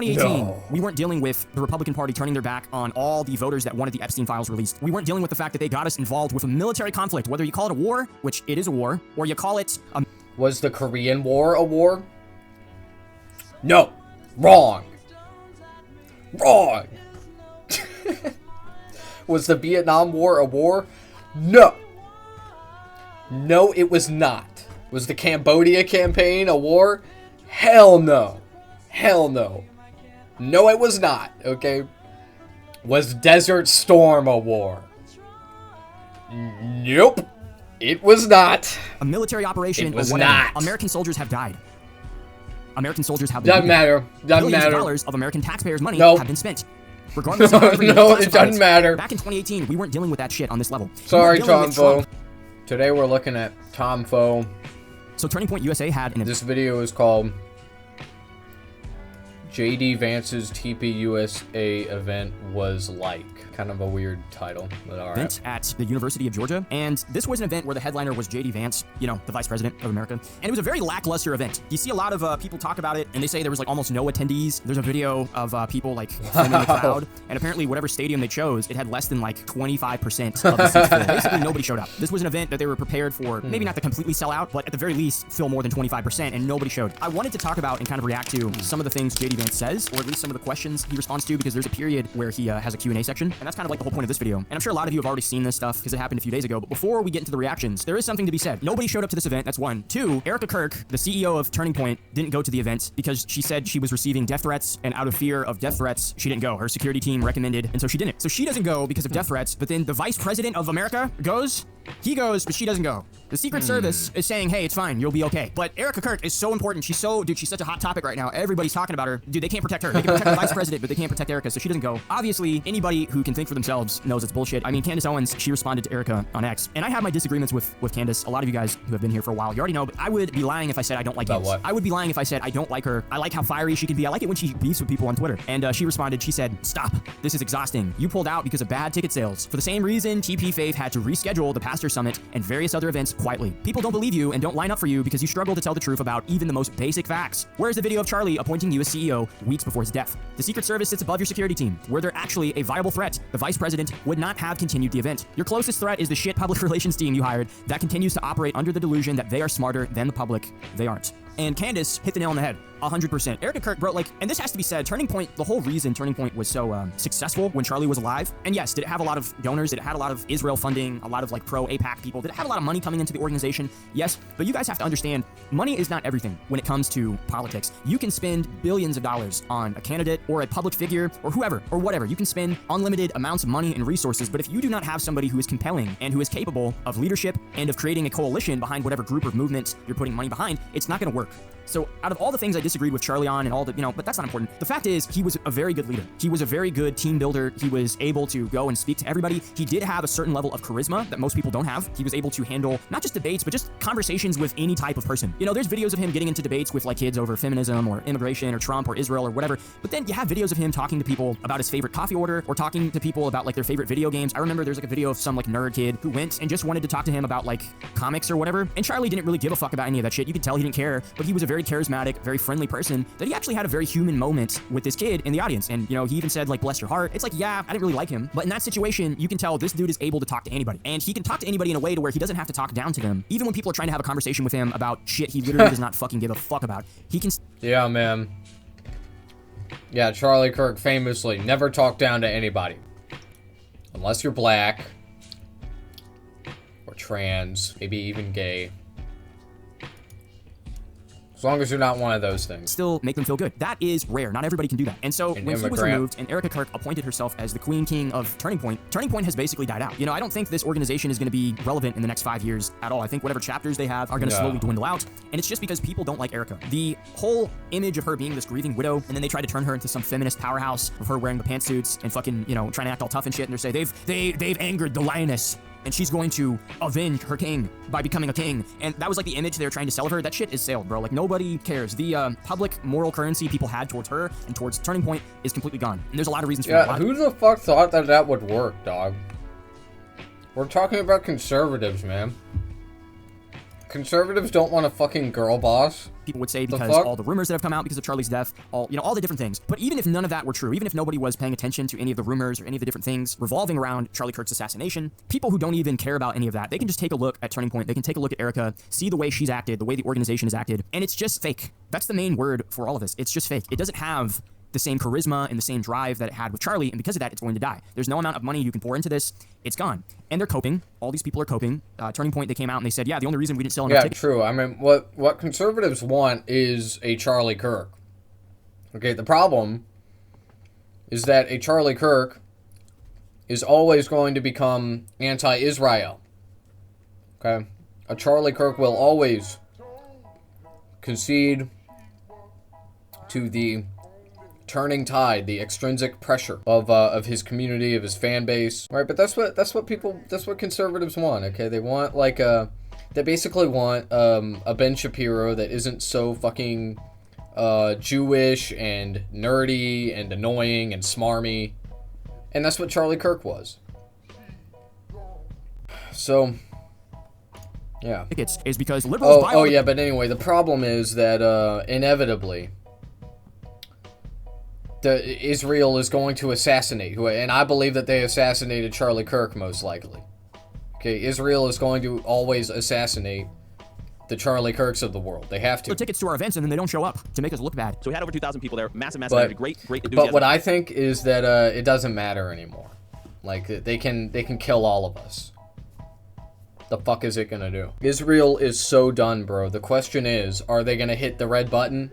2018, No. we weren't dealing with the Republican Party turning their back on all the voters that wanted the Epstein files released. We weren't dealing with the fact that they got us involved with a military conflict, whether you call it a war, which it is a war, or you call it a... Was the Korean War a war? No. Wrong. Wrong. Was the Vietnam War a war? No. No, it was not. Was the Cambodia campaign a war? Hell no. Hell no. No, it was not, okay? Was Desert Storm a war? Nope. It was not. a military operation It was or whatever. not. American soldiers have died. American soldiers have been Doesn't wounded. matter. Doesn't Billions of matter. dollars of American taxpayers' money Nope. have been spent. Regardless of however you No, classify it doesn't matter. Back in 2018, we weren't dealing with that shit on this level. We Sorry, weren't dealing Tom with Fo. Trump. Today we're looking at Tom Fo. So Turning Point USA had an This video is called JD Vance's TPUSA event was like. Kind of a weird title, but alright. event at the University of Georgia, and this was an event where the headliner was J.D. Vance, you know, the Vice President of America, and it was a very lackluster event. You see a lot of people talk about it, and they say there was like almost no attendees. There's a video of people like filming the crowd, and apparently whatever stadium they chose, it had less than like 25% of the seats full. Basically, nobody showed up. This was an event that they were prepared for, maybe not to completely sell out, but at the very least, fill more than 25%, and nobody showed. I wanted to talk about and kind of react to some of the things J.D. Vance says, or at least some of the questions he responds to, because there's a period where he has a Q&A section, and that's kind of like the whole point of this video. And I'm sure a lot of you have already seen this stuff because it happened a few days ago. But before we get into the reactions, there is something to be said. Nobody showed up to this event. That's one. Two, Erica Kirk, the CEO of Turning Point, didn't go to the event because she said she was receiving death threats, and out of fear of death threats, she didn't go. Her security team recommended, and so she didn't. So she doesn't go because of death threats, but then the Vice President of America goes. He goes, but she doesn't go. The Secret Service is saying, hey, it's fine, you'll be okay. But Erica Kirk is so important. She's such a hot topic right now. Everybody's talking about her. Dude, they can't protect her. They can protect the Vice President, but they can't protect Erica, so she doesn't go. Obviously, anybody who can think for themselves knows it's bullshit. I mean, Candace Owens, she responded to Erica on X. And I have my disagreements with Candace. A lot of you guys who have been here for a while, you already know, but I would be lying if I said I don't like About Candace. what? I would be lying if I said I don't like her. I like how fiery she can be. I like it when she beefs with people on Twitter. And she responded, she said, stop. This is exhausting. You pulled out because of bad ticket sales. For the same reason, TP Faith had to reschedule the Pastor Summit and various other events quietly. People don't believe you and don't line up for you because you struggle to tell the truth about even the most basic facts. Where's the video of Charlie appointing you as CEO weeks before his death? The Secret Service sits above your security team. Were there actually a viable threat, the Vice President would not have continued the event. Your closest threat is the shit public relations team you hired that continues to operate under the delusion that they are smarter than the public. They aren't. And Candace hit the nail on the head. 100%. Erica Kirk, bro, like, and this has to be said, Turning Point, the whole reason Turning Point was so successful when Charlie was alive, and yes, did it have a lot of donors? Did it have a lot of Israel funding? A lot of, like, pro-AIPAC people? Did it have a lot of money coming into the organization? Yes, but you guys have to understand, money is not everything when it comes to politics. You can spend billions of dollars on a candidate or a public figure or whoever or whatever. You can spend unlimited amounts of money and resources, but if you do not have somebody who is compelling and who is capable of leadership and of creating a coalition behind whatever group or movement you're putting money behind, it's not going to work. So out of all the things I disagreed with Charlie on and all the, you know, but that's not important. The fact is, he was a very good leader. He was a very good team builder. He was able to go and speak to everybody. He did have a certain level of charisma that most people don't have. He was able to handle not just debates, but just conversations with any type of person. You know, there's videos of him getting into debates with like kids over feminism or immigration or Trump or Israel or whatever. But then you have videos of him talking to people about his favorite coffee order or talking to people about like their favorite video games. I remember there's like a video of some like nerd kid who went and just wanted to talk to him about like comics or whatever. And Charlie didn't really give a fuck about any of that shit. You could tell he didn't care, but he was a very charismatic, very friendly person that he actually had a very human moment with this kid in the audience. And, you know, he even said, like, bless your heart. It's like, yeah, I didn't really like him. But in that situation, you can tell this dude is able to talk to anybody. And he can talk to anybody in a way to where he doesn't have to talk down to them. Even when people are trying to have a conversation with him about shit he literally does not fucking give a fuck about. He can... Yeah, man. Yeah, Charlie Kirk famously never talked down to anybody. Unless you're black. Or trans. Maybe even gay. As long as you're not one of those things. Still make them feel good. That is rare. Not everybody can do that. And so when he was removed and Erica Kirk appointed herself as the Queen King of Turning Point has basically died out. You know, I don't think this organization is going to be relevant in the next 5 years at all. I think whatever chapters they have are going to slowly dwindle out. And it's just because people don't like Erica. The whole image of her being this grieving widow, and then they try to turn her into some feminist powerhouse of her wearing the pantsuits and fucking, you know, trying to act all tough and shit. And they say they've angered the lioness, and she's going to avenge her king by becoming a king. And that was like the image they were trying to sell of her. That shit is sailed, bro. Like, nobody cares. The public moral currency people had towards her and towards Turning Point is completely gone. And there's a lot of reasons for that. Yeah, who the fuck thought that that would work, dog? We're talking about conservatives, man. Conservatives don't want a fucking girl boss. people would say because fuck? all the rumors that have come out because of Charlie's death, all the different things. But even if none of that were true, even if nobody was paying attention to any of the rumors or any of the different things revolving around Charlie Kirk's assassination, people who don't even care about any of that, they can just take a look at Turning Point. They can take a look at Erica, see the way she's acted, the way the organization has acted, and it's just fake. That's the main word for all of this. It's just fake. It doesn't have the same charisma and the same drive that it had with Charlie, and because of that, it's going to die. There's no amount of money you can pour into this. It's gone. And they're coping. All these people are coping. Turning Point, they came out and they said, yeah, the only reason we didn't sell enough tickets... Yeah, true. I mean, what conservatives want is a Charlie Kirk. Okay, the problem is that a Charlie Kirk is always going to become anti-Israel. Okay? A Charlie Kirk will always concede to the turning tide, the extrinsic pressure of his community, of his fan base. Right, but that's what conservatives want, okay? They want they basically want a Ben Shapiro that isn't so fucking Jewish and nerdy and annoying and smarmy. And that's what Charlie Kirk was. So, yeah. Tickets is because liberals buy Oh yeah, but anyway, the problem is that inevitably Israel is going to assassinate, and I believe that they assassinated Charlie Kirk most likely. Okay, Israel is going to always assassinate the Charlie Kirks of the world. They have to. Tickets to our events and then they don't show up to make us look bad. So we had over 2,000 people there. Massive energy. Great enthusiasm. But what I think is that it doesn't matter anymore. Like, they can kill all of us. The fuck is it gonna do? Israel is so done, bro. The question is, are they gonna hit the red button?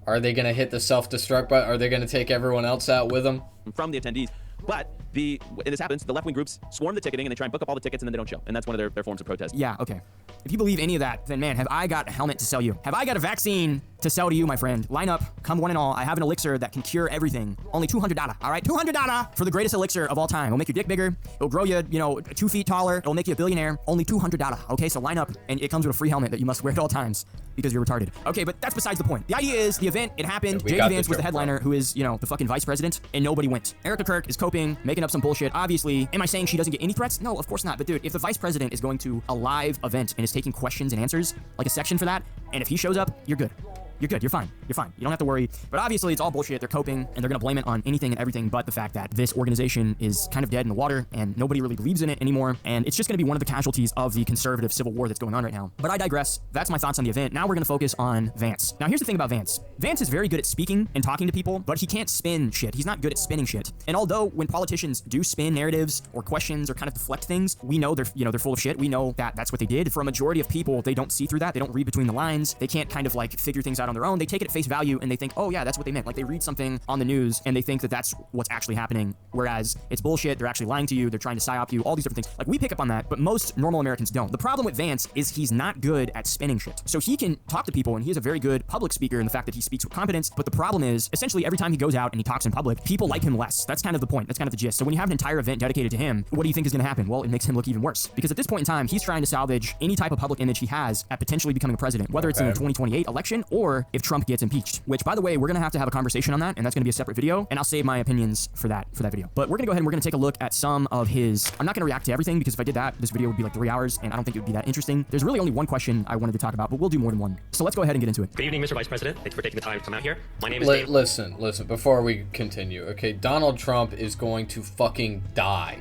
Are they gonna hit the self-destruct button? Are they gonna take everyone else out with them? From the attendees. But when this happens, the left-wing groups swarm the ticketing and they try and book up all the tickets and then they don't show. And that's one of their forms of protest. Yeah, okay. If you believe any of that, then man, have I got a helmet to sell you. Have I got a vaccine to sell to you, my friend. Line up, come one and all. I have an elixir that can cure everything. Only $200, all right? $200 for the greatest elixir of all time. It'll make your dick bigger. It'll grow you, 2 feet taller. It'll make you a billionaire. Only $200, okay? So line up, and it comes with a free helmet that you must wear at all times because you're retarded. Okay, but that's besides the point. The idea is the event, it happened. Yeah, J.D. Vance was the headliner, who is, the fucking vice president, and nobody went. Erica Kirk is coping, making up some bullshit. Obviously, am I saying she doesn't get any threats? No, of course not. But dude, if the vice president is going to a live event and is taking questions and answers, like a section for that, and if he shows up, you're good. You're good. You're fine. You're fine. You don't have to worry. But obviously, it's all bullshit. They're coping, and they're going to blame it on anything and everything but the fact that this organization is kind of dead in the water, and nobody really believes in it anymore, and it's just going to be one of the casualties of the conservative civil war that's going on right now. But I digress. That's my thoughts on the event. Now we're going to focus on Vance. Now, here's the thing about Vance. Vance is very good at speaking and talking to people, but he can't spin shit. He's not good at spinning shit. And although when politicians do spin narratives or questions or kind of deflect things, we know they're full of shit. We know that that's what they did. For a majority of people, they don't see through that. They don't read between the lines. They can't kind of like figure things out on their own. They take it at face value and they think, oh yeah, that's what they meant. Like they read something on the news and they think that that's what's actually happening, whereas it's bullshit. They're actually lying to you. They're trying to psyop you, all these different things. Like we pick up on that, but most normal Americans don't. The problem with Vance is he's not good at spinning shit. So he can talk to people and he is a very good public speaker in the fact that he speaks with confidence, but the problem is essentially every time he goes out and he talks in public, people like him less. That's kind of the point. That's kind of the gist. So when you have an entire event dedicated to him, what do you think is going to happen? Well, it makes him look even worse because at this point in time, he's trying to salvage any type of public image he has at potentially becoming a president, whether it's in the 2028 election or if Trump gets impeached, which by the way, we're going to have a conversation on that, and that's going to be a separate video, and I'll save my opinions for that video. But we're going to go ahead and we're going to take a look at some of his... I'm not going to react to everything, because if I did that, this video would be like 3 hours, and I don't think it would be that interesting. There's really only one question I wanted to talk about, but we'll do more than one. So let's go ahead and get into it. Good evening, Mr. Vice President. Thanks for taking the time to come out here. My name is Dave. Listen, before we continue, okay? Donald Trump is going to fucking die.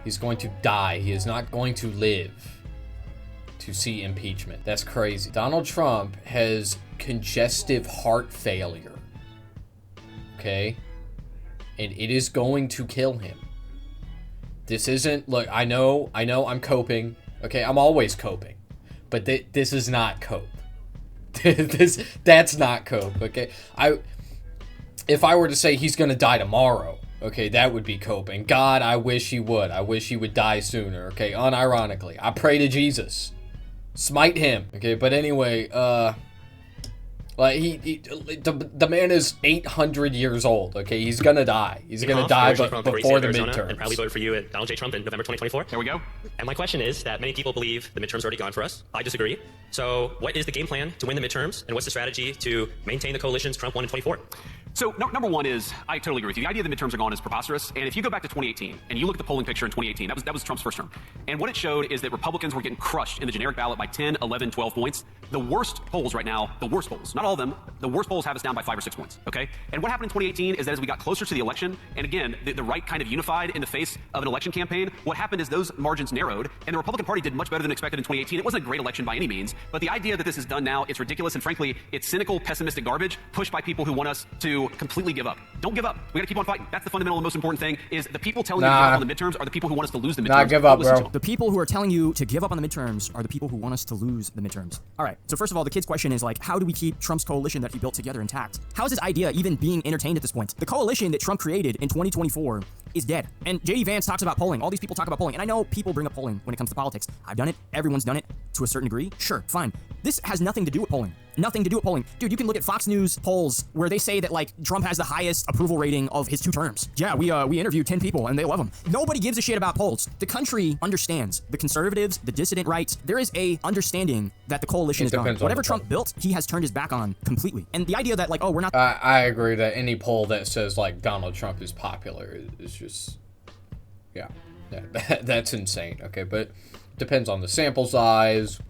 He's going to die. He is not going to live to see impeachment. That's crazy. Donald Trump has congestive heart failure, okay, and it is going to kill him. This isn't, look, I know I'm coping, okay, I'm always coping, but this is not cope. That's not cope, okay. If I were to say he's gonna die tomorrow, okay, that would be coping. God, I wish he would. I wish he would die sooner, okay, unironically. I pray to Jesus, smite him, okay. But anyway, like the man is 800 years old. Okay, he's gonna die. He's gonna die, but before the midterms. And probably voted for you at Donald J. Trump in November 2024. There we go. And my question is that many people believe the midterms are already gone for us. I disagree. So, what is the game plan to win the midterms, and what's the strategy to maintain the coalitions Trump won in 24? So number one is, I totally agree with you. The idea that midterms are gone is preposterous. And if you go back to 2018 and you look at the polling picture in 2018, that was Trump's first term. And what it showed is that Republicans were getting crushed in the generic ballot by 10, 11, 12 points. The worst polls right now, the worst polls, not all of them, the worst polls have us down by 5 or 6 points, okay? And what happened in 2018 is that as we got closer to the election, and again, the right kind of unified in the face of an election campaign, what happened is those margins narrowed, and the Republican Party did much better than expected in 2018. It wasn't a great election by any means, but the idea that this is done now, it's ridiculous, and frankly, it's cynical, pessimistic garbage pushed by people who want us to completely give up. Don't give up. We gotta keep on fighting. That's the fundamental and most important thing, is the people telling you to give up on the midterms are the people who want us to lose the midterms. Nah, give up, bro. The people who are telling you to give up on the midterms are the people who want us to lose the midterms. All right, so first of all, the kid's question is like, how do we keep Trump's coalition that he built together intact? How is this idea even being entertained at this point? The coalition that Trump created in 2024 is dead. And JD Vance talks about polling. All these people talk about polling. And I know people bring up polling when it comes to politics. I've done it. Everyone's done it to a certain degree. Sure, fine. This has nothing to do with polling. Nothing to do with polling. Dude, you can look at Fox News polls where they say that, like, Trump has the highest approval rating of his 2 terms. Yeah, we interviewed 10 people and they love him. Nobody gives a shit about polls. The country understands. The conservatives, the dissident right, there is a understanding that the coalition is gone. Whatever Trump built, he has turned his back on completely. And the idea that, like, oh, we're not... I agree that any poll that says, like, Donald Trump is popular is just... Yeah, that's insane, okay? But depends on the sample size,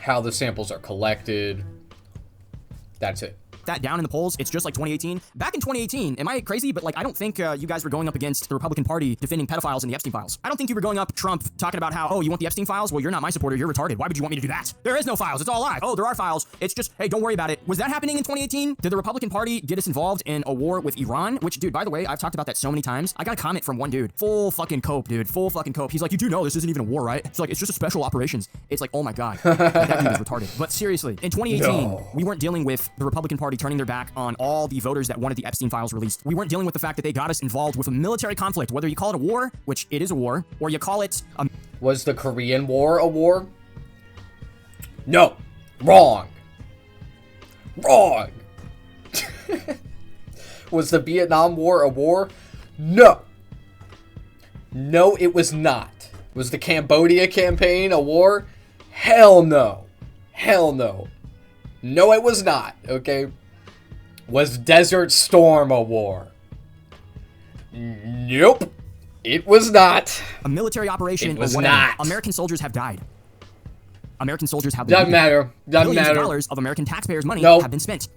how the samples are collected. That's it. That down in the polls, it's just like 2018. Back in 2018, am I crazy? But like, I don't think you guys were going up against the Republican Party defending pedophiles in the Epstein files. I don't think you were going up Trump talking about how, oh, you want the Epstein files? Well, you're not my supporter. You're retarded. Why would you want me to do that? There is no files. It's all live. Oh, there are files. It's just, hey, don't worry about it. Was that happening in 2018? Did the Republican Party get us involved in a war with Iran? Which, dude, by the way, I've talked about that so many times. I got a comment from one dude. Full fucking cope, dude. Full fucking cope. He's like, you do know this isn't even a war, right? It's like, it's just a special operations. It's like, oh my God. That dude is retarded. But seriously, in 2018, we weren't dealing with the Republican Party turning their back on all the voters that wanted the Epstein files released. We weren't dealing with the fact that they got us involved with a military conflict, whether you call it a war, which it is a war, or you call it a... Was the Korean War a war? No. Wrong. Wrong. Was the Vietnam War a war? No. No, it was not. Was the Cambodia campaign a war? Hell no. Hell no. No, it was not, okay? Was Desert Storm a war? Nope. It was not. A military operation It was or whatever. not. American soldiers have died. American soldiers have been Doesn't wounded. matter. Doesn't Billions matter. of dollars of American taxpayers' money Nope. have been spent.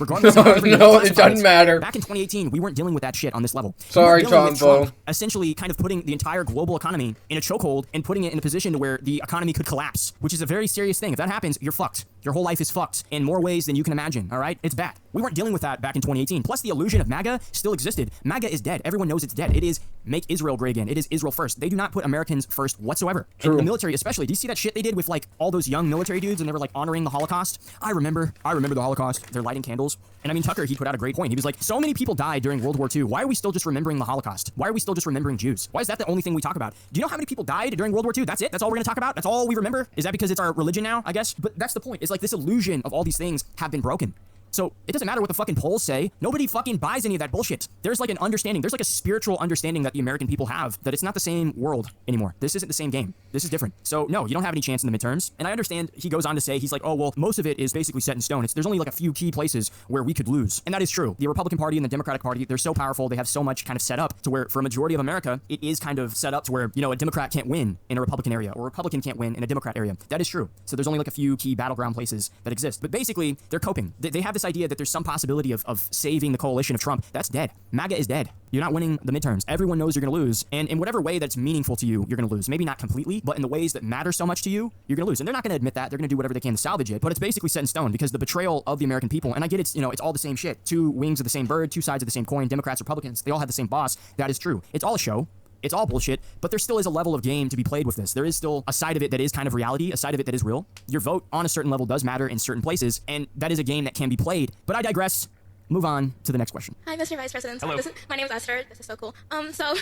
Regardless of how everything No, is it doesn't classified. matter. Back in 2018, we weren't dealing with that shit on this level. Sorry, we were dealing with Trump, Trump essentially kind of putting the entire global economy in a chokehold and putting it in a position to where the economy could collapse, which is a very serious thing. If that happens, you're fucked. Your whole life is fucked in more ways than you can imagine, all right? It's bad. We weren't dealing with that back in 2018. Plus, the illusion of MAGA still existed. MAGA is dead. Everyone knows it's dead. It is make Israel great again. It is Israel first. They do not put Americans first whatsoever. True. And the military especially. Do you see that shit they did with like all those young military dudes and they were like honoring the Holocaust? I remember the Holocaust. They're lighting candles. And I mean, Tucker, he put out a great point. He was like, so many people died during World War II. Why are we still just remembering the Holocaust? Why are we still just remembering Jews? Why is that the only thing we talk about? Do you know how many people died during World War II? That's it? That's all we're gonna talk about? That's all we remember? Is that because it's our religion now, I guess? But that's the point. It's like this illusion of all these things have been broken. So it doesn't matter what the fucking polls say. Nobody fucking buys any of that bullshit. There's like an understanding. There's like a spiritual understanding that the American people have that it's not the same world anymore. This isn't the same game. This is different. So no, you don't have any chance in the midterms. And I understand he goes on to say, he's like, oh, well, most of it is basically set in stone. There's only like a few key places where we could lose. And that is true. The Republican Party and the Democratic Party, they're so powerful. They have so much kind of set up to where for a majority of America, it is kind of set up to where, you know, a Democrat can't win in a Republican area or a Republican can't win in a Democrat area. That is true. So there's only like a few key battleground places that exist. But basically, they're coping. They have this idea that there's some possibility of saving the coalition of Trump. That's dead. MAGA is dead. You're not winning the midterms. Everyone knows you're going to lose. And in whatever way that's meaningful to you, you're going to lose. Maybe not completely, but in the ways that matter so much to you, you're going to lose. And they're not going to admit that. They're going to do whatever they can to salvage it. But it's basically set in stone because the betrayal of the American people, and I get it's, you know, it's all the same shit. Two wings of the same bird, two sides of the same coin, Democrats, Republicans, they all have the same boss. That is true. It's all a show. It's all bullshit, but there still is a level of game to be played with this. There is still a side of it that is kind of reality, a side of it that is real. Your vote on a certain level does matter in certain places, and that is a game that can be played. But I digress. Move on to the next question. Hi, Mr. Vice President. Hello. My name is Esther. This is so cool. So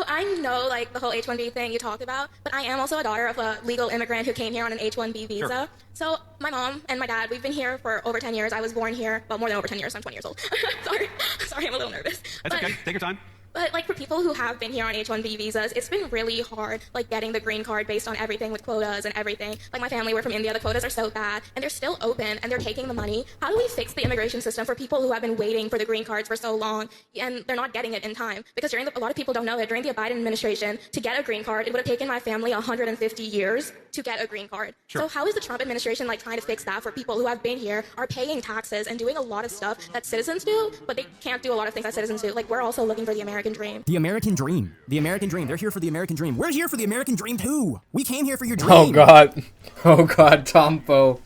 I know like the whole H-1B thing you talked about, but I am also a daughter of a legal immigrant who came here on an H-1B visa. Sure. So my mom and my dad, we've been here for over 10 years. I was born here, well, more than over 10 years. I'm 20 years old. Sorry, I'm a little nervous. That's okay. Take your time. But like for people who have been here on H-1B visas, it's been really hard, like getting the green card based on everything with quotas and everything. Like my family, we're from India, the quotas are so bad, and they're still open, and they're taking the money. How do we fix the immigration system for people who have been waiting for the green cards for so long, and they're not getting it in time? Because a lot of people don't know it, during the Biden administration, to get a green card, it would have taken my family 150 years to get a green card. Sure. So how is the Trump administration like trying to fix that for people who have been here, are paying taxes, and doing a lot of stuff that citizens do, but they can't do a lot of things that citizens do? Like we're also looking for the American dream. The American dream. The American dream. They're here for the American dream. We're here for the American dream too. We came here for your dream. Oh god. Oh god, Tompo.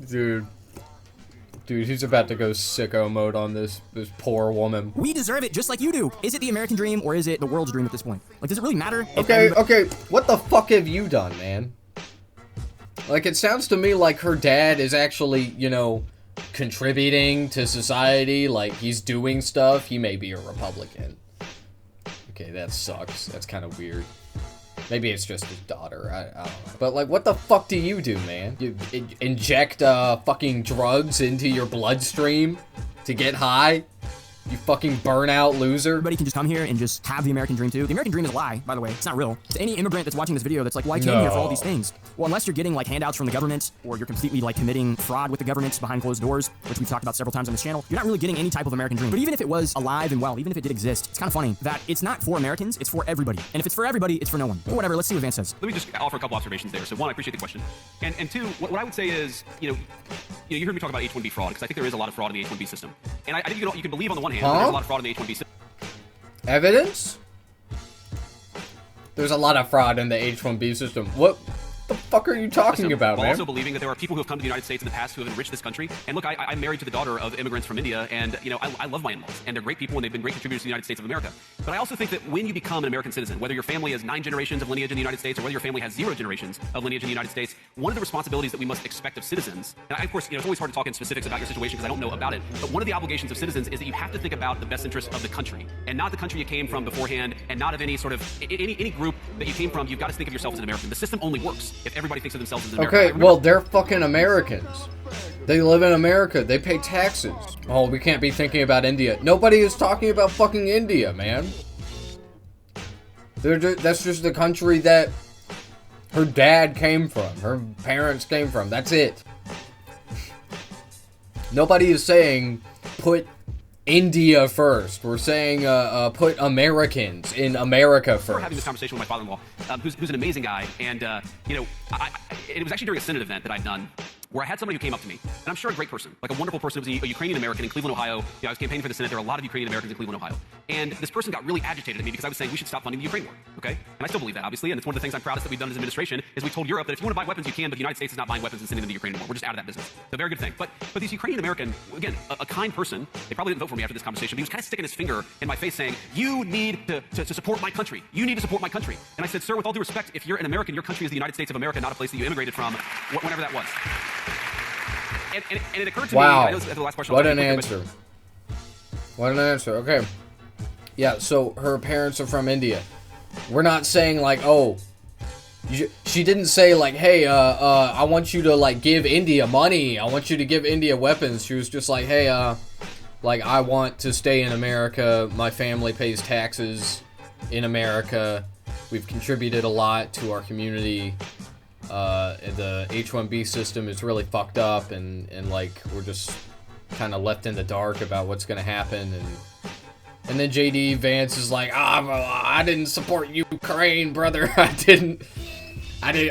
Dude, he's about to go sicko mode on this poor woman. We deserve it just like you do. Is it the American dream or is it the world's dream at this point? Like, does it really matter? Okay, what the fuck have you done, man? Like, it sounds to me like her dad is actually, you know, contributing to society. Like, he's doing stuff. He may be a Republican. Okay, that sucks. That's kind of weird. Maybe it's just his daughter. I don't know. But, like, what the fuck do you do, man? You inject fucking drugs into your bloodstream to get high? You fucking burnout loser. Everybody can just come here and just have the American dream too. The American dream is a lie, by the way. It's not real. To any immigrant that's watching this video that's like, well, I came here for all these things. Well, unless you're getting like handouts from the government, or you're completely like committing fraud with the government behind closed doors, which we've talked about several times on this channel, you're not really getting any type of American dream. But even if it was alive and well, even if it did exist, it's kind of funny that it's not for Americans, it's for everybody. And if it's for everybody, it's for no one. But whatever, let's see what Vance says. Let me just offer a couple observations there. So one, I appreciate the question. And two, what I would say is, you heard me talk about H-1B fraud, because I think there is a lot of fraud in the H-1B system. And I think you can believe on the one hand that there's a lot of fraud in the H-1B system. Evidence? There's a lot of fraud in the H-1B system. What the fuck are you talking about, man? Also believing that there are people who have come to the United States in the past who have enriched this country. And look, I'm married to the daughter of immigrants from India, and I love my in-laws, and they're great people, and they've been great contributors to the United States of America. But I also think that when you become an American citizen, whether your family has 9 generations of lineage in the United States, or whether your family has 0 generations of lineage in the United States, one of the responsibilities that we must expect of citizens, and of course, it's always hard to talk in specifics about your situation because I don't know about it, but one of the obligations of citizens is that you have to think about the best interests of the country, and not the country you came from beforehand, and not of any sort of any group that you came from. You've got to think of yourself as an American. The system only works if everybody thinks of themselves as an American. Okay, well, they're fucking Americans. They live in America. They pay taxes. Oh, we can't be thinking about India. Nobody is talking about fucking India, man. That's just the country that her dad came from. Her parents came from. That's it. Nobody is saying put India first. We're saying put Americans in America first. I remember having this conversation with my father-in-law, who's an amazing guy, and it was actually during a Senate event that I'd done, where I had somebody who came up to me, and I'm sure a great person, like a wonderful person. It was a Ukrainian American in Cleveland, Ohio. I was campaigning for the Senate. There were a lot of Ukrainian Americans in Cleveland, Ohio. And this person got really agitated at me because I was saying we should stop funding the Ukraine war, okay? And I still believe that, obviously, and it's one of the things I'm proudest that we've done as an administration, is we told Europe that if you want to buy weapons, you can, but the United States is not buying weapons and sending them to Ukraine anymore. We're just out of that business. It's a very good thing. But these Ukrainian American, again, a kind person, they probably didn't vote for me after this conversation, but he was kind of sticking his finger in my face saying, you need to support my country. You need to support my country. And I said, sir, with all due respect, if you're an American, your country is the United States of America, not a place that you immigrated from, whenever that was. And it occurred to me, I know this is the last question. What an answer. What an answer. Okay. Yeah, so her parents are from India. We're not saying like, oh, she didn't say like, hey, I want you to like give India money. I want you to give India weapons. She was just like, hey, like I want to stay in America. My family pays taxes in America. We've contributed a lot to our community. The H-1B system is really fucked up, and like we're just kind of left in the dark about what's gonna happen, and then JD Vance is like, I didn't support Ukraine, brother. I did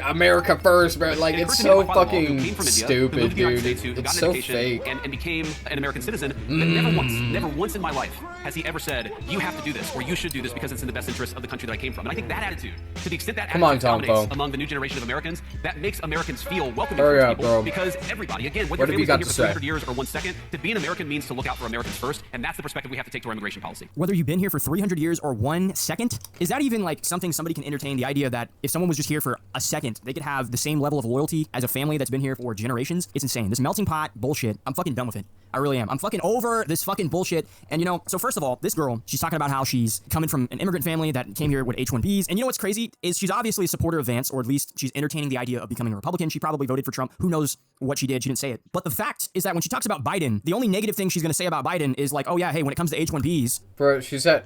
America first, bro. Like, it's so fucking stupid, dude. It's so fake. And became an American citizen. Never once in my life has he ever said, you have to do this, or you should do this because it's in the best interest of the country that I came from. And I think that attitude, to the extent that attitude dominates among the new generation of Americans, that makes Americans feel welcome to people. Because everybody, again, whether your family's been here for 300 years or 1 second, to be an American means to look out for Americans first, and that's the perspective we have to take to our immigration policy. Whether you've been here for 300 years or 1 second, is that even like something somebody can entertain? The idea that if someone was just here for a second, they could have the same level of loyalty as a family that's been here for generations? It's insane. This melting pot bullshit, I'm fucking done with it. I really am. I'm fucking over this fucking bullshit. And so first of all, this girl, she's talking about how she's coming from an immigrant family that came here with H-1Bs. And you know what's crazy is she's obviously a supporter of Vance, or at least she's entertaining the idea of becoming a Republican. She probably voted for Trump. Who knows what she did? She didn't say it. But the fact is that when she talks about Biden, the only negative thing she's going to say about Biden is like, oh yeah, hey, when it comes to H-1Bs. Bro, she said,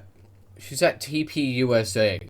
She's at TPUSA.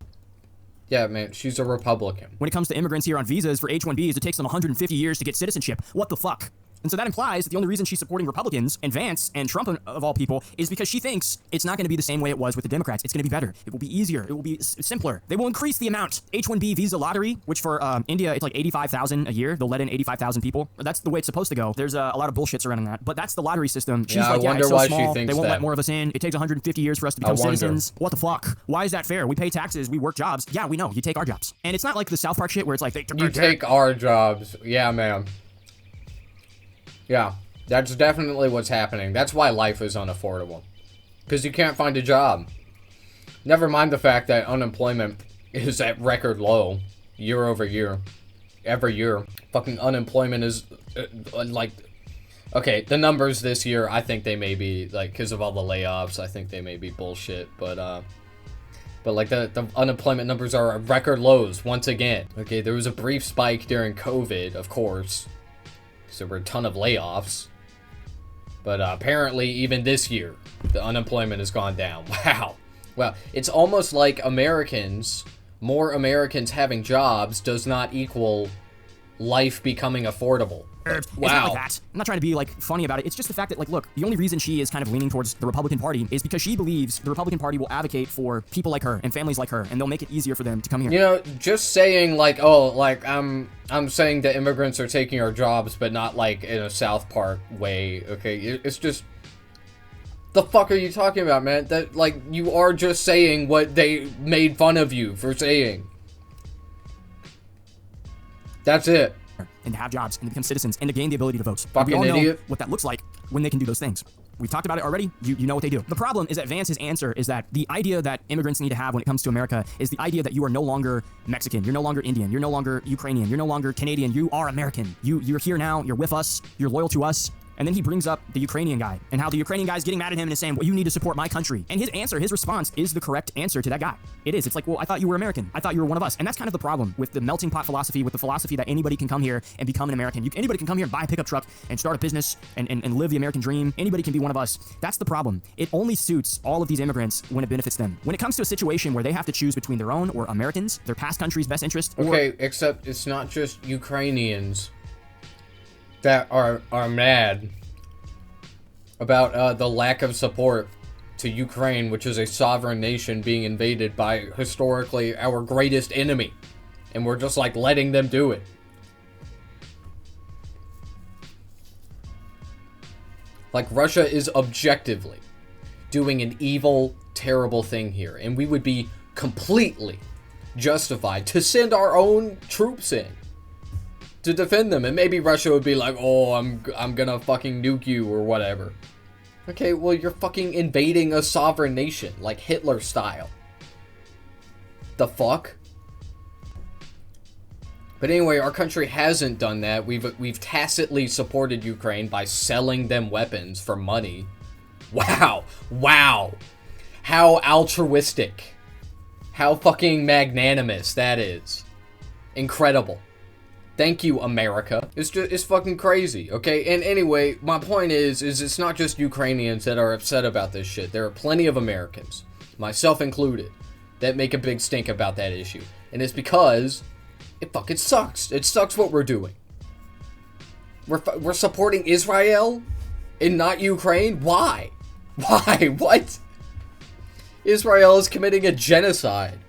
Yeah, man, she's a Republican. When it comes to immigrants here on visas for H-1Bs, it takes them 150 years to get citizenship. What the fuck? And so that implies that the only reason she's supporting Republicans and Vance and Trump of all people is because she thinks it's not going to be the same way it was with the Democrats. It's going to be better. It will be easier. It will be simpler. They will increase the amount. H-1B visa lottery, which for India, it's like 85,000 a year. They'll let in 85,000 people. That's the way it's supposed to go. There's a lot of bullshit surrounding that, but that's the lottery system. She's Yeah, like, I yeah, wonder it's so why small. she thinks They won't that. let more of us in. It takes 150 years for us to become wonder. citizens. What the fuck? Why is that fair? We pay taxes. We work jobs. Yeah, we know. You take our jobs. And it's not like the South Park shit where it's like, they took You our take our jobs. Yeah, man. Yeah, that's definitely what's happening. That's why life is unaffordable. Because you can't find a job. Never mind the fact that unemployment is at record low year over year. Every year. Fucking unemployment is like... Okay, the numbers this year, I think they may be, like, because of all the layoffs, I think they may be bullshit, but like, the unemployment numbers are at record lows once again. Okay, there was a brief spike during COVID, of course, because there were a ton of layoffs. But apparently, even this year, the unemployment has gone down. Wow. Well, it's almost like more Americans having jobs does not equal life becoming affordable. It's Wow. not like that. I'm not trying to be like funny about it. It's just the fact that, like, look, the only reason she is kind of leaning towards the Republican Party is because she believes the Republican Party will advocate for people like her and families like her, and they'll make it easiasier for them to come here. You know, just saying like, oh, like I'm saying that immigrants are taking our jobs, but not like in a South Park way. Okay, it's just, the fuck are you talking about, man? That, like, you are just saying what they made fun of you for saying. That's it. And to have jobs and to become citizens and to gain the ability to vote. Fucking we all idiot. know what that looks like when they can do those things. We've talked about it already. You know what they do. The problem is that Vance's answer is that the idea that immigrants need to have when it comes to America is the idea that you are no longer Mexican, you're no longer Indian, you're no longer Ukrainian, you're no longer Canadian, you are American. You're here now, you're with us, you're loyal to us. And then he brings up the Ukrainian guy and how the Ukrainian guy is getting mad at him and is saying, well, you need to support my country. And his answer, his response is the correct answer to that guy. It is. It's like, well, I thought you were American. I thought you were one of us. And that's kind of the problem with the melting pot philosophy, with the philosophy that anybody can come here and become an American. Anybody can come here and buy a pickup truck and start a business and live the American dream. Anybody can be one of us. That's the problem. It only suits all of these immigrants when it benefits them. When it comes to a situation where they have to choose between their own or Americans, their past country's best interest, or... Okay, except it's not just Ukrainians that are mad about the lack of support to Ukraine, which is a sovereign nation being invaded by historically our greatest enemy. And we're just like letting them do it. Like, Russia is objectively doing an evil, terrible thing here. And we would be completely justified to send our own troops in to defend them. And maybe Russia would be like, oh, I'm gonna fucking nuke you or whatever. Okay, well, you're fucking invading a sovereign nation, like Hitler style. The fuck? But anyway, our country hasn't done that. We've tacitly supported Ukraine by selling them weapons for money. Wow. Wow. How altruistic. How fucking magnanimous that is. Incredible. Thank you, America. It's fucking crazy, okay? And anyway, my point is it's not just Ukrainians that are upset about this shit. There are plenty of Americans, myself included, that make a big stink about that issue. And it's because it fucking sucks. It sucks what we're doing. We're supporting Israel and not Ukraine? Why? Why? What? Israel is committing a genocide.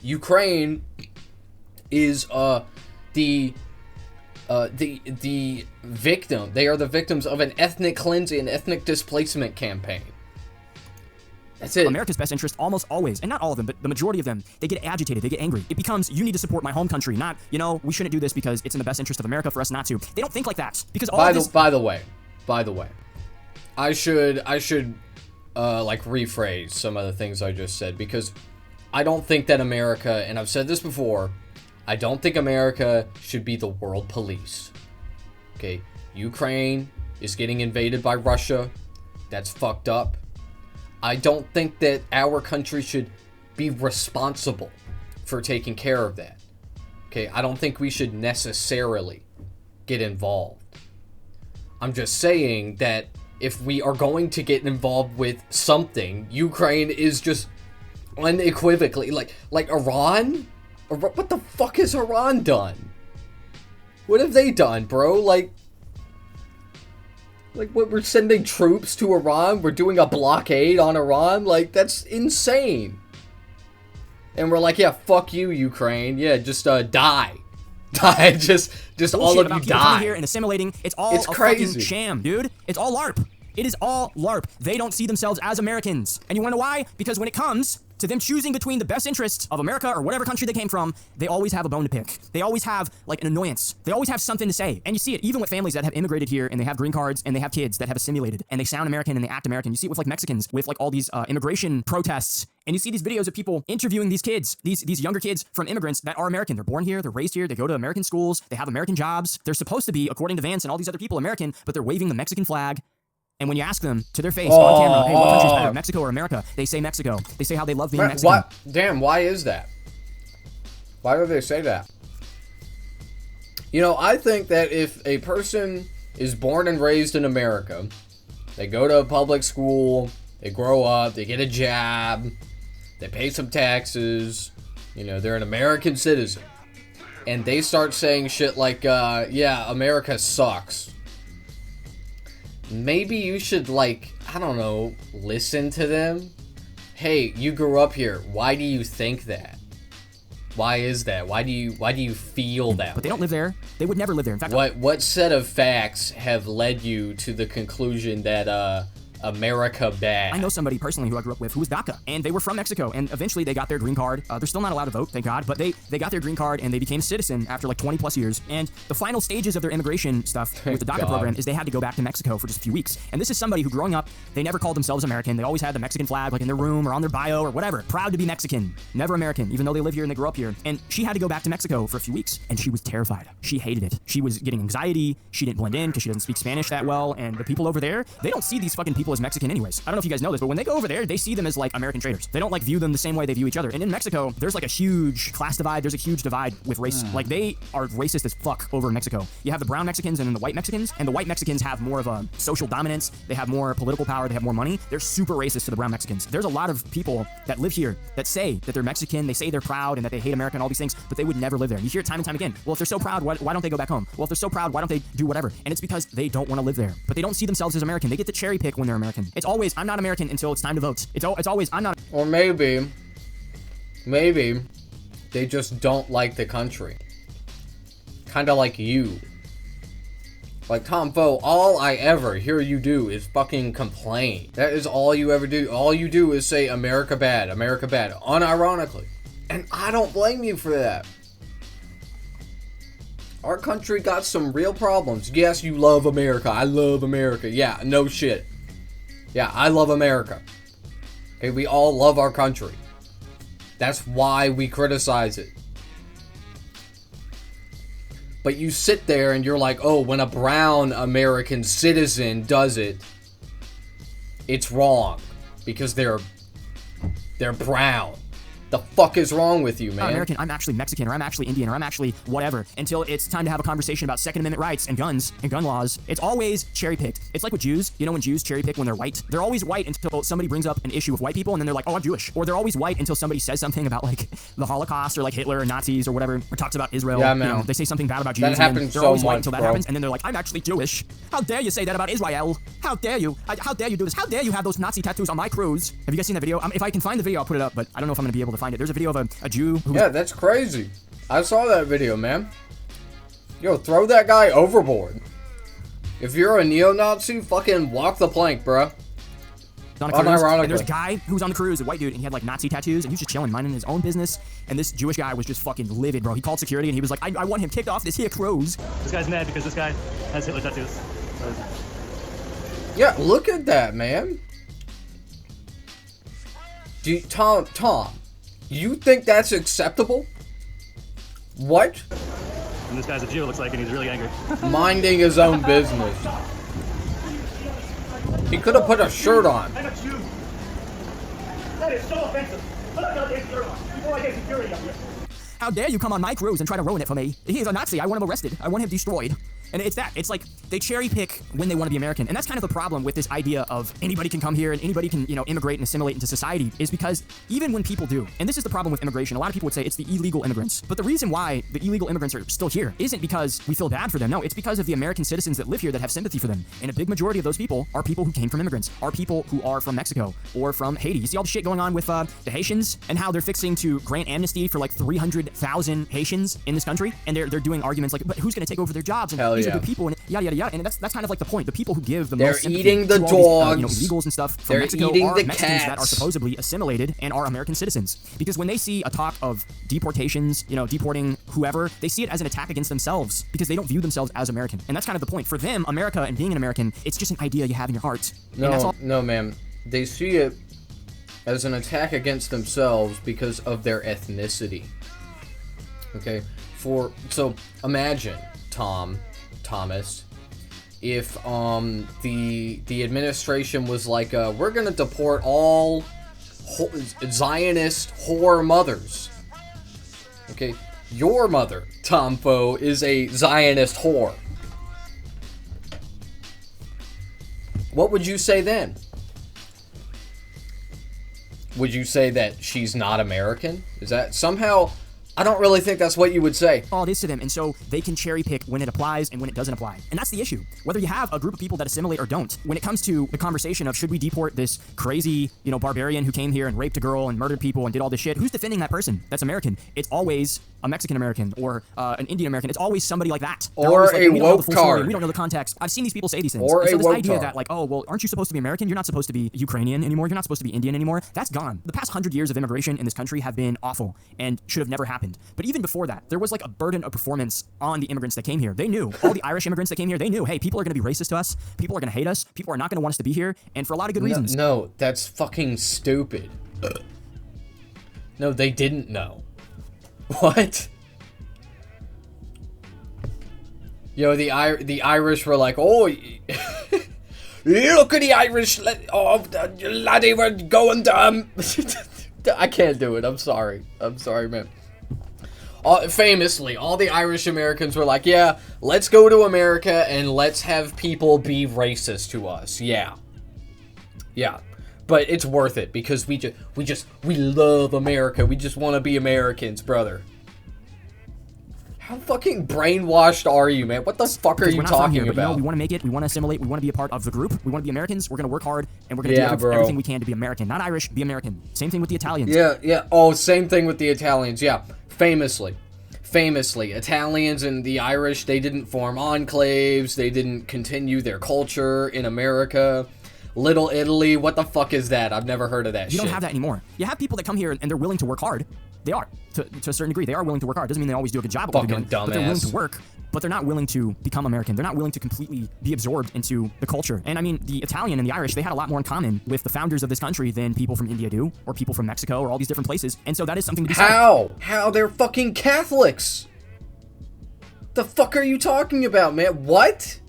Ukraine is, the victim. They are the victims of an ethnic cleansing and ethnic displacement campaign. That's it. America's best interest almost always, and not all of them, but the majority of them, they get agitated, they get angry. It becomes, you need to support my home country, not, you know, we shouldn't do this because it's in the best interest of America for us not to. They don't think like that. Because all By of this... the way, I should like rephrase some of the things I just said, because I don't think that America, and I've said this before, I don't think America should be the world police. Okay, Ukraine is getting invaded by Russia. That's fucked up. I don't think that our country should be responsible for taking care of that. Okay, I don't think we should necessarily get involved. I'm just saying that if we are going to get involved with something, Ukraine is just unequivocally. Like Iran? What the fuck has Iran done? What have they done, bro? Like what, we're sending troops to Iran? We're doing a blockade on Iran? Like, that's insane. And we're like, yeah, fuck you, Ukraine. Yeah, just die. Die. Just all of you die. Coming here and assimilating. It's all a crazy. fucking sham, dude. It's all LARP. It is all LARP. They don't see themselves as Americans. And you wanna know why? Because when it comes to them choosing between the best interests of America or whatever country they came from, they always have a bone to pick. They always have, like, an annoyance. They always have something to say. And you see it even with families that have immigrated here and they have green cards and they have kids that have assimilated and they sound American and they act American. You see it with, like, Mexicans, with, like, all these immigration protests. And you see these videos of people interviewing these kids, these younger kids from immigrants that are American. They're born here, they're raised here, they go to American schools, they have American jobs. They're supposed to be, according to Vance and all these other people, American, but they're waving the Mexican flag. And when you ask them to their face on camera, hey, what country's better, Mexico or America? They say Mexico. They say how they love being Mexican. What? Damn, why is that? Why do they say that? You know, I think that if a person is born and raised in America, they go to a public school, they grow up, they get a job, they pay some taxes, you know, they're an American citizen, and they start saying shit like, yeah, America sucks. Maybe you should, like, I don't know, listen to them. Hey, you grew up here. Why do you think that? Why is that? Why do you feel that? But they don't live there. They would never live there. In fact, what set of facts have led you to the conclusion that America bad? I know somebody personally who I grew up with who was DACA, and they were from Mexico, and eventually they got their green card. They're still not allowed to vote, thank God, but they got their green card and they became citizen after like 20 plus years. And the final stages of their immigration stuff with the DACA program is they had to go back to Mexico for just a few weeks. And this is somebody who, growing up, they never called themselves American. They always had the Mexican flag like in their room or on their bio or whatever. Proud to be Mexican, never American, even though they live here and they grew up here. And she had to go back to Mexico for a few weeks, and she was terrified. She hated it. She was getting anxiety. She didn't blend in because she doesn't speak Spanish that well. And the people over there, they don't see these fucking people as Mexican anyways. I don't know if you guys know this, but when they go over there, they see them as like American traders. They don't like view them the same way they view each other. And in Mexico, there's like a huge class divide. There's a huge divide with race. Like they are racist as fuck over in Mexico. You have the brown Mexicans and then the white Mexicans, and the white Mexicans have more of a social dominance. They have more political power. They have more money. They're super racist to the brown Mexicans. There's a lot of people that live here that say that they're Mexican. They say they're proud and that they hate America and all these things, but they would never live there. You hear it time and time again. Well, if they're so proud, why don't they go back home? Well, if they're so proud, why don't they do whatever? And it's because they don't want to live there. But they don't see themselves as American. They get to cherry pick when they're American. It's always, I'm not American until it's time to vote. It's always, I'm not. Or maybe they just don't like the country. Kind of like you. Like, Tom Vo, all I ever hear you do is fucking complain. That is all you ever do. All you do is say, America bad, unironically. And I don't blame you for that. Our country got some real problems. Yes, you love America. I love America. Yeah, no shit. Yeah, I love America. Okay, we all love our country. That's why we criticize it. But you sit there and you're like, oh, when a brown American citizen does it, it's wrong. Because they're brown. The fuck is wrong with you, man? I'm American, I'm actually Mexican, or I'm actually Indian, or I'm actually whatever, until it's time to have a conversation about Second Amendment rights and guns and gun laws. It's always cherry-picked. It's like with Jews. You know when Jews cherry-pick when they're white? They're always white until somebody brings up an issue with white people, and then they're like, oh, I'm Jewish. Or they're always white until somebody says something about, like, the Holocaust, or, like, Hitler, or Nazis, or whatever, or talks about Israel. Yeah, man. You know, they say something bad about Jews, that and then happens they're so always white much, until that bro. happens, and then they're like, I'm actually Jewish. How dare you say that about Israel? How dare you? How dare you do this? How dare you have those Nazi tattoos on my cruise? Have you guys seen that video? If I can find the video, I'll put it up, but I don't know if I'm going to be able to find it. There's a video of a Jew who... Yeah, that's crazy. I saw that video, man. Yo, throw that guy overboard. If you're a neo-Nazi, fucking walk the plank, bruh. On a cruise, Unironically. and there's a guy who was on the cruise, a white dude, and he had like Nazi tattoos, and he was just chilling, minding his own business. And this Jewish guy was just fucking livid, bro. He called security, and he was like, I want him kicked off this here cruise. This guy's mad because this guy has Hitler tattoos. Yeah, look at that, man. Tom, you think that's acceptable? What? And this guy's a Jew, it looks like, and he's really angry. Minding his own business. He could have put a shirt on. I'm a Jew. That is so offensive. Put a goddamn shirt on before I get security up here. How dare you come on my cruise and try to ruin it for me? He is a Nazi. I want him arrested. I want him destroyed. And it's that. It's like they cherry pick when they want to be American. And that's kind of the problem with this idea of anybody can come here and anybody can, immigrate and assimilate into society, is because even when people do, and this is the problem with immigration, a lot of people would say it's the illegal immigrants. But the reason why the illegal immigrants are still here isn't because we feel bad for them. No, it's because of the American citizens that live here that have sympathy for them. And a big majority of those people are people who came from immigrants, are people who are from Mexico or from Haiti. You see all the shit going on with the Haitians and how they're fixing to grant amnesty for like 300,000 Haitians in this country. And they're doing arguments like, but who's going to take over their jobs? And these are good people and yada, yada, yada. And that's kind of like the point. The people who give the most sympathy eating the to all dogs. These, illegals and stuff from Mexico eating are the Mexicans cats. that are supposedly assimilated and are American citizens. Because when they see a talk of deportations, deporting whoever, they see it as an attack against themselves because they don't view themselves as American. And that's kind of the point. For them, America and being an American, it's just an idea you have in your heart. No, man. They see it as an attack against themselves because of their ethnicity. Okay? So imagine, Thomas, if the administration was like, we're gonna deport all Zionist whore mothers. Okay? Your mother, Tomfo, is a Zionist whore. What would you say then? Would you say that she's not American? Is that somehow... I don't really think that's what you would say. All it is to them, and so they can cherry pick when it applies and when it doesn't apply. And that's the issue. Whether you have a group of people that assimilate or don't, when it comes to the conversation of should we deport this crazy, barbarian who came here and raped a girl and murdered people and did all this shit, who's defending that person that's American? It's always a Mexican American or an Indian American. It's always somebody like that. Or a woke card. We don't know the context. I've seen these people say these things. Or and so a this woke idea card. that like, oh, well, aren't you supposed to be American? You're not supposed to be Ukrainian anymore. You're not supposed to be Indian anymore. That's gone. The past 100 years of immigration in this country have been awful and should have never happened. But even before that, there was like a burden of performance on the immigrants that came here. They knew, all the Irish immigrants that came here, they knew, hey, people are going to be racist to us. People are going to hate us. People are not going to want us to be here. And for a lot of good reasons. No, that's fucking stupid. No, they didn't know. What? The Irish were like, oh, look at the Irish, laddie, we're going down. I can't do it, I'm sorry, man. Famously, all the Irish Americans were like, yeah, let's go to America and let's have people be racist to us. Yeah. But it's worth it because we love America. We just want to be Americans, brother. How fucking brainwashed are you, man? What the fuck are you talking about? We want to make it. We want to assimilate. We want to be a part of the group. We want to be Americans. We're going to work hard, and we're going to do everything we can to be American. Not Irish, be American. Same thing with the Italians. Yeah. Oh, same thing with the Italians. Yeah. Famously, Italians and the Irish, they didn't form enclaves. They didn't continue their culture in America. Little Italy, what the fuck is that? I've never heard of that shit. You don't have that anymore. You have people that come here and they're willing to work hard. They are, to a certain degree. They are willing to work hard. Doesn't mean they always do a good job at what they're doing. But they're willing to work, but they're not willing to become American. They're not willing to completely be absorbed into the culture. And I mean, the Italian and the Irish, they had a lot more in common with the founders of this country than people from India do, or people from Mexico, or all these different places. And so that is something to be said. How? They're fucking Catholics. The fuck are you talking about, man? What?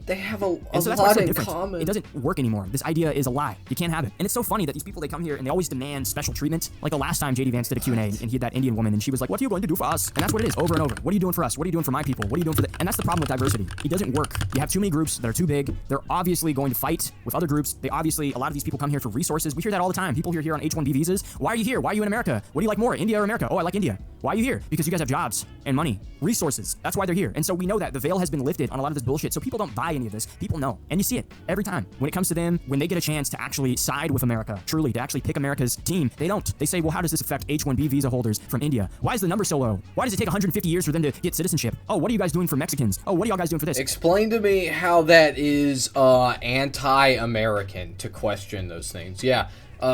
They have a lot in common. It doesn't work anymore. This idea is a lie. You can't have it. And it's so funny that these people, they come here and they always demand special treatment. Like the last time JD Vance did a Q&A and he had that Indian woman and she was like, what are you going to do for us? And that's what it is over and over. What are you doing for us? What are you doing for my people? What are you doing for the... And that's the problem with diversity. It doesn't work. You have too many groups that are too big. They're obviously going to fight with other groups. A lot of these people come here for resources. We hear that all the time. People here on H-1B visas. Why are you here? Why are you in America? What do you like more, India or America? Oh, I like India. Why are you here? Because you guys have jobs and money, resources. That's why they're here. And so we know that the veil has been lifted on a lot of this bullshit. So people don't buy any of this. People know. And you see it every time. When it comes to them, when they get a chance to actually side with America, truly, to actually pick America's team, they don't. They say, well, how does this affect H-1B visa holders from India? Why is the number so low? Why does it take 150 years for them to get citizenship? Oh, what are you guys doing for Mexicans? Oh, what are y'all guys doing for this? Explain to me how that is anti-American to question those things. Yeah,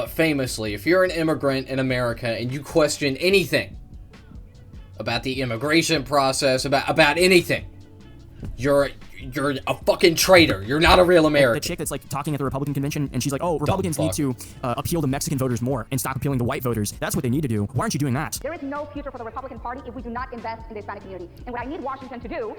famously, if you're an immigrant in America and you question anything about the immigration process, about anything, you're a fucking traitor. You're not a real American. The chick that's like talking at the Republican convention and she's like, oh, Republicans need to appeal to Mexican voters more and stop appealing to white voters. That's what they need to do. Why aren't you doing that? There is no future for the Republican Party if we do not invest in the Hispanic community. And what I need Washington to do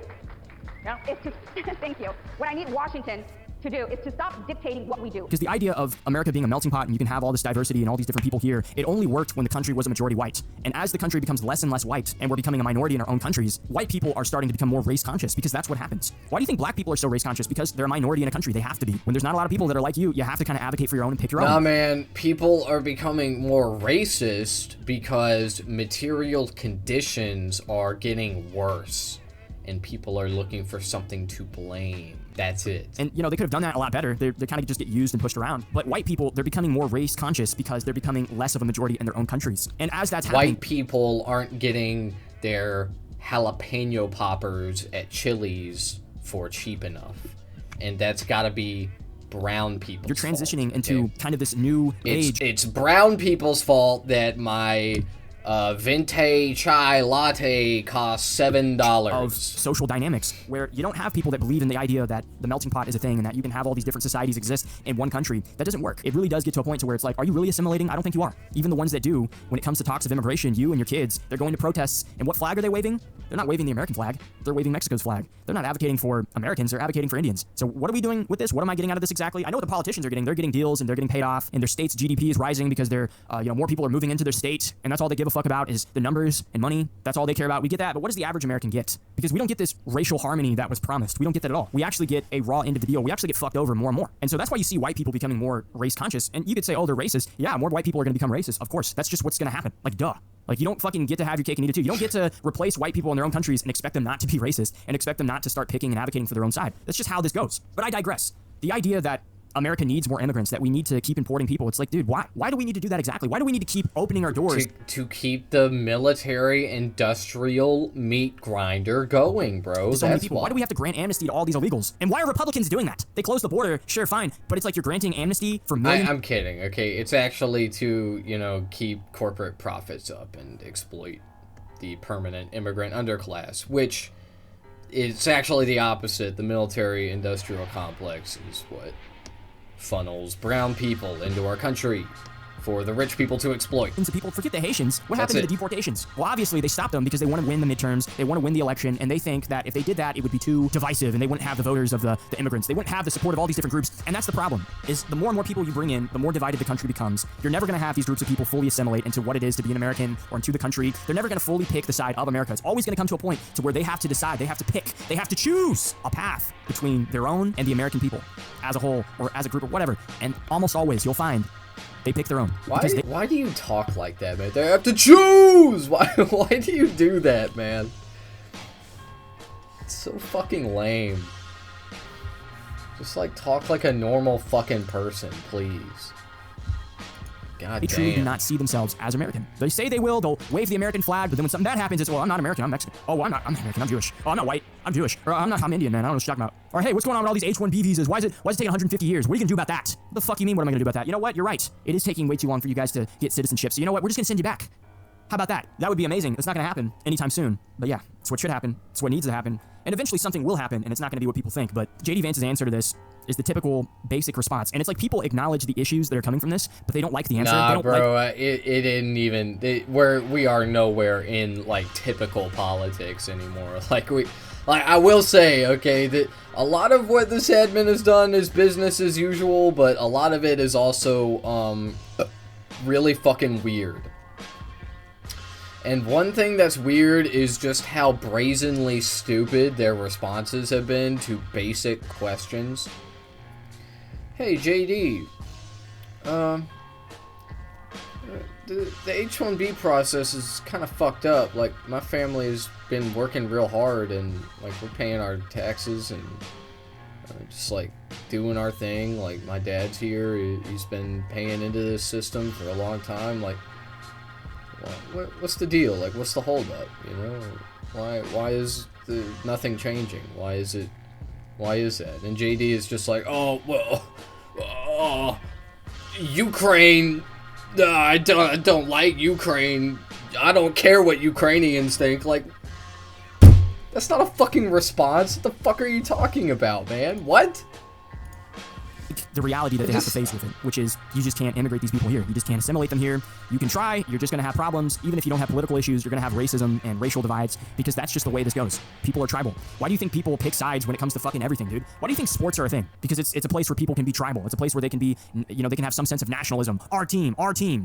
is to thank you. What I need Washington to do is to stop dictating what we do. Because the idea of America being a melting pot and you can have all this diversity and all these different people here, it only worked when the country was a majority white. And as the country becomes less and less white and we're becoming a minority in our own countries, white people are starting to become more race conscious because that's what happens. Why do you think black people are so race conscious? Because they're a minority in a country. They have to be. When there's not a lot of people that are like you have to kind of advocate for your own and pick your own. Nah, man, people are becoming more racist because material conditions are getting worse and people are looking for something to blame. That's it. And, you know, they could have done that a lot better. They kind of just get used and pushed around. But white people, they're becoming more race conscious because they're becoming less of a majority in their own countries. And as that's happening... White people aren't getting their jalapeno poppers at Chili's for cheap enough. And that's gotta be brown people's You're transitioning fault, into okay? kind of this new age. It's brown people's fault that my venti chai latte costs $7. Of social dynamics where you don't have people that believe in the idea that the melting pot is a thing and that you can have all these different societies exist in one country. That doesn't work. It really does get to a point to where it's like, are you really assimilating? I don't think you are. Even the ones that do, when it comes to talks of immigration, you and your kids, they're going to protests. And what flag are they waving? They're not waving the American flag. They're waving Mexico's flag. They're not advocating for Americans. They're advocating for Indians. So what are we doing with this? What am I getting out of this exactly? I know what the politicians are getting. They're getting deals and they're getting paid off and their state's GDP is rising because they're, more people are moving into their state and that's all they give a fuck about is the numbers and money. That's all they care about. We get that, but what does the average American get? Because we don't get this racial harmony that was promised. We don't get that at all. We actually get a raw end of the deal. We actually get fucked over more and more. And so that's why you see white people becoming more race conscious. And you could say, oh, they're racist. Yeah, more white people are going to become racist. Of course, that's just what's going to happen. Like, duh. Like, you don't fucking get to have your cake and eat it too. You don't get to replace white people in their own countries and expect them not to be racist and expect them not to start picking and advocating for their own side. That's just how this goes. But I digress. The idea that America needs more immigrants, that we need to keep importing people. It's like, dude, why do we need to do that exactly? Why do we need to keep opening our doors? To keep the military industrial meat grinder going, bro. So many people. Why do we have to grant amnesty to all these illegals? And why are Republicans doing that? They close the border, sure, fine, but it's like you're granting amnesty for millions. I'm kidding, okay? It's actually to, keep corporate profits up and exploit the permanent immigrant underclass, which is actually the opposite. The military industrial complex is what funnels brown people into our country for the rich people to exploit. And so people forget the Haitians. What happened to the deportations? Well, obviously they stopped them because they want to win the midterms. They want to win the election, and they think that if they did that, it would be too divisive, and they wouldn't have the voters of the immigrants. They wouldn't have the support of all these different groups, and that's the problem. Is the more and more people you bring in, the more divided the country becomes. You're never going to have these groups of people fully assimilate into what it is to be an American or into the country. They're never going to fully pick the side of America. It's always going to come to a point to where they have to decide. They have to pick. They have to choose a path between their own and the American people as a whole or as a group or whatever. And almost always you'll find they pick their own. Why do you talk like that, man? They have to choose! Why do you do that, man? It's so fucking lame. Just, talk like a normal fucking person, please. God they truly damn. do not see themselves as American. They say they will, they'll wave the American flag, but then when something bad happens, it's, well, I'm not American, I'm Mexican. Oh, well, I'm American, I'm Jewish. Oh, I'm not white, I'm Jewish. Or I'm Indian, man, I don't know what you're talking about. Or hey, what's going on with all these H-1B visas? Why is it taking 150 years? What are you gonna do about that? What the fuck you mean, what am I gonna do about that? You know what, you're right. It is taking way too long for you guys to get citizenship, so you know what, we're just gonna send you back. How about that? That would be amazing. It's not gonna happen anytime soon. But yeah, it's what should happen. It's what needs to happen. And eventually something will happen, and it's not gonna be what people think. But JD Vance's answer to this is the typical basic response. And it's like people acknowledge the issues that are coming from this, but they don't like the answer. Nah, they don't bro, it didn't even... we are nowhere in, typical politics anymore. I will say, okay, that a lot of what this admin has done is business as usual, but a lot of it is also, really fucking weird. And one thing that's weird is just how brazenly stupid their responses have been to basic questions. Hey, JD, the H-1B process is kind of fucked up. My family's been working real hard, and, we're paying our taxes and just, doing our thing. My dad's here. He's been paying into this system for a long time. What's the deal? What's the holdup? Why is nothing changing? Why is that? And JD is just oh, well, Ukraine. I don't like Ukraine. I don't care what Ukrainians think. That's not a fucking response. What the fuck are you talking about, man? What? the reality that they have to face with it, which is you just can't immigrate these people here. You just can't assimilate them here. You can try, you're just going to have problems. Even if you don't have political issues, you're going to have racism and racial divides, because that's just the way this goes. People are tribal. Why do you think people pick sides when it comes to fucking everything, dude? Why do you think sports are a thing? Because it's a place where people can be tribal. It's a place where they can be, you know, they can have some sense of nationalism. Our team,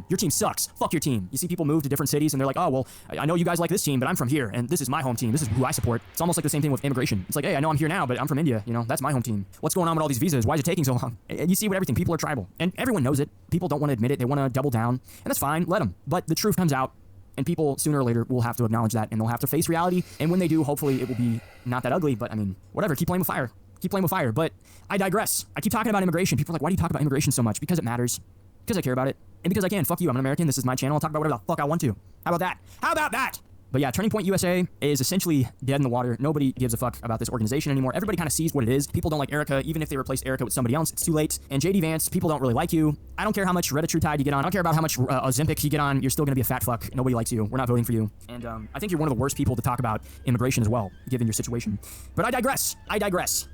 your team sucks. Fuck your team. You see people move to different cities and they're like, oh, well, I know you guys like this team, but I'm from here and this is my home team. This is who I support. It's almost like the same thing with immigration. It's like, hey, I know I'm here now, but I'm from India. You know, that's my home team. What's going on with all these visas? Why is it taking so long? And you see what everything. People are tribal. And everyone knows it. People don't want to admit it. They want to double down. And that's fine. Let them. But the truth comes out. And people, sooner or later, will have to acknowledge that. And they'll have to face reality. And when they do, hopefully, it will be not that ugly. But, I mean, whatever. Keep playing with fire. Keep playing with fire. But I digress. I keep talking about immigration. People are like, why do you talk about immigration so much? Because it matters. Because I care about it. And because I can. Fuck you. I'm an American. This is my channel. I'll talk about whatever the fuck I want to. How about that? How about that? But yeah, Turning Point USA is essentially dead in the water. Nobody gives a fuck about this organization anymore. Everybody kind of sees what it is. People don't like Erica. Even if they replace Erica with somebody else, it's too late. And JD Vance, people don't really like you. I don't care how much Retatrutide you get on. I don't care about how much Ozempic you get on. You're still going to be a fat fuck. Nobody likes you. We're not voting for you. And I think you're one of the worst people to talk about immigration as well, given your situation. But I digress.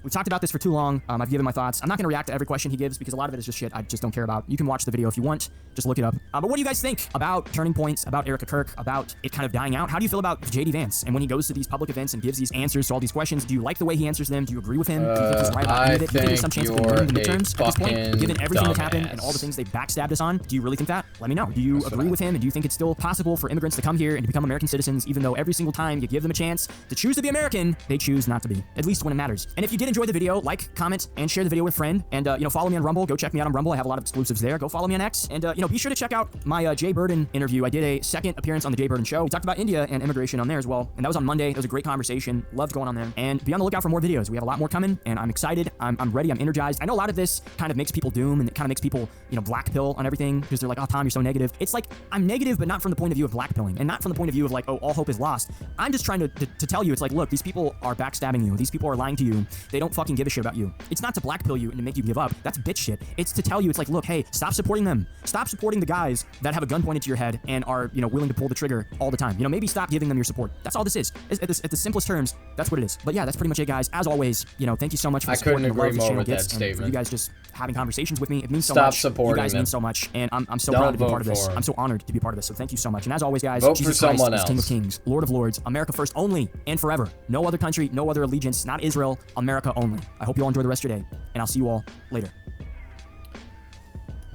We've talked about this for too long. I've given my thoughts. I'm not going to react to every question he gives because a lot of it is just shit I just don't care about. You can watch the video if you want. Just look it up. But what do you guys think about Turning Points, about Erica Kirk, about it kind of dying out? How do you feel about JD Vance? And when he goes to these public events and gives these answers to all these questions, do you like the way he answers them? Do you agree with him? Do you think he's right about any of it? Do you think there's some chance of him winning the midterms at this point? Given everything that's happened and all the things they backstabbed us on, do you really think that? Let me know. Do you agree with him? And do you think it's still possible for immigrants to come here and to become American citizens, even though every single time you give them a chance to choose to be American, they choose not to be, at least when it matters? And if you did enjoy the video, like, comment, and share the video with a friend. And, you know, follow me on Rumble. Go check me out on Rumble. I have a lot of exclusives there. Go follow me on X. And, you know, be sure to check out my Jay Burden interview. I did a second appearance on the Jay Burden Show. We talked about India and immigration on there as well. And that was on Monday. It was a great conversation. Loved going on there. And be on the lookout for more videos. We have a lot more coming, and I'm excited. I'm ready. I'm energized. I know a lot of this kind of makes people doom, and it kind of makes people, you know, black pill on everything because they're like, oh, Tom, you're so negative. It's like, I'm negative, but not from the point of view of black pilling, and not from the point of view of like, oh, all hope is lost. I'm just trying to tell you, it's like, look, these people are backstabbing you. These people are lying to you. They don't fucking give a shit about you. It's not to black pill you and to make you give up. That's bitch shit. It's to tell you, it's like, look, hey, stop supporting them. Stop supporting the guys that have a gun pointed to your head and are, you know, willing to pull the trigger all the time. You know, maybe stop giving them your support. That's all this is. At the simplest terms, that's what it is. But yeah, that's pretty much it, guys. As always, you know, thank you so much for the support and the love this channel gets, and for you guys just having conversations with me. It means so much. You guys mean so much, and I'm so proud to be part of this. I'm so honored to be part of this. So thank you so much. And as always, guys, Jesus Christ is King of Kings, Lord of Lords, America first only and forever. No other country, no other allegiance, not Israel, America only. I hope you all enjoy the rest of your day, and I'll see you all later.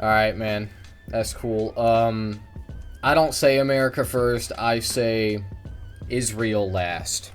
All right, man. That's cool. I don't say America first. I say Israel last.